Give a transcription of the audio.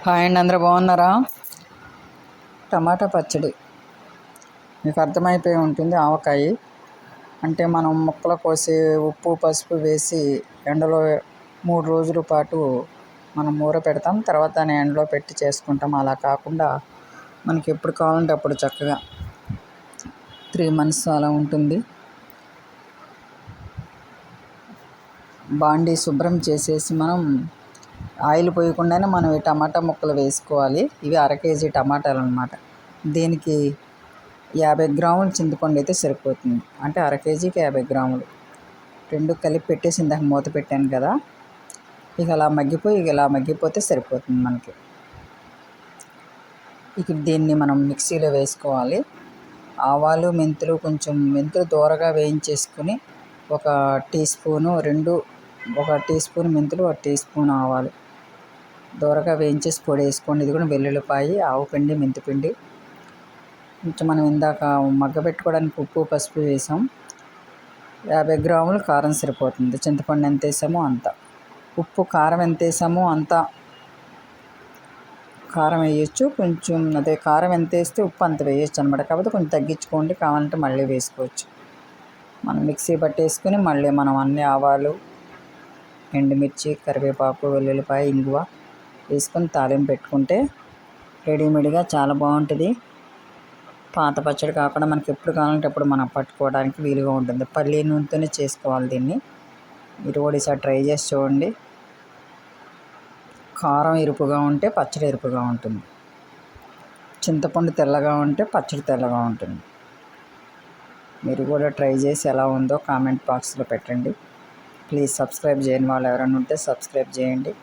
Hi అండి, అందరూ బాగున్నారా? టమాటా పచ్చడి మీకు అర్థమైపోయి ఉంటుంది. ఆవకాయ అంటే మనం ముక్కలు కోసి ఉప్పు పసుపు వేసి ఎండలో 3 రోజుల పాటు మనం ఊర పెడతాం. తర్వాత దాన్ని ఎండలో పెట్టి చేసుకుంటాం. అలా కాకుండా మనకి ఎప్పుడు కావాలంటే అప్పుడు చక్కగా 3 months అలా ఉంటుంది. బాండీ శుభ్రం చేసేసి మనం ఆయిల్ పోయకుండానే మనం ఈ టమాటా ముక్కలు వేసుకోవాలి. ఇవి 1/2 kg టమాటాలు అన్నమాట. దీనికి 50 గ్రాముల చింతపండు అయితే సరిపోతుంది. అంటే 1/2 kgకి 50 గ్రాములు. రెండు కలిపి పెట్టేసి ఇందాక మూత పెట్టాను కదా, ఇక ఇలా మగ్గిపోతే సరిపోతుంది మనకి. ఇక దీన్ని మనం మిక్సీలో వేసుకోవాలి. ఆవాలు మెంతులు మెంతులు దూరగా వేయించేసుకుని 1 టీ స్పూను ఒక టీ స్పూన్ మెంతులు, 1 టీ స్పూన్ ఆవాలు దూరగా వేయించేసి పొడి వేసుకోండి. ఇది కూడా వెల్లుల్లిపాయి, ఆవుపిండి, మెంతిపిండి, కొంచెం మనం ఇందాక మగ్గబెట్టుకోవడానికి ఉప్పు పసుపు వేసాం. 50 గ్రాములు కారం సరిపోతుంది. చింతపండు ఎంత వేసామో అంత, ఉప్పు కారం ఎంత వేసామో అంత కారం వేయచ్చు. కారం ఎంత వేస్తే ఉప్పు అంత వేయచ్చు అనమాట. కాకపోతే కొంచెం తగ్గించుకోండి, కావాలంటే మళ్ళీ వేసుకోవచ్చు. మనం మిక్సీ పట్టేసుకుని మళ్ళీ మనం అన్ని ఆవాలు, ఎండుమిర్చి, కరివేపాకు, వెల్లుల్లిపాయ, ఇంగువ వేసుకొని తాలింపు పెట్టుకుంటే రెడీమేడ్గా చాలా బాగుంటుంది. పాత పచ్చడి కాకుండా మనకి ఎప్పుడు కావాలంటే అప్పుడు మనం పట్టుకోవడానికి వీలుగా ఉంటుంది. పల్లి నూనెతోనే చేసుకోవాలి దీన్ని. మీరు కూడా ఈసారి ట్రై చేసి చూడండి. కారం ఎరుపుగా ఉంటే పచ్చడి ఎరుపుగా ఉంటుంది. చింతపండు తెల్లగా ఉంటే పచ్చడి తెల్లగా ఉంటుంది. మీరు కూడా ట్రై చేసి ఎలా ఉందో కామెంట్ బాక్స్లో పెట్టండి. ప్లీజ్ సబ్స్క్రైబ్ చేయని వాళ్ళు ఎవరైనా ఉంటే సబ్స్క్రైబ్ చేయండి.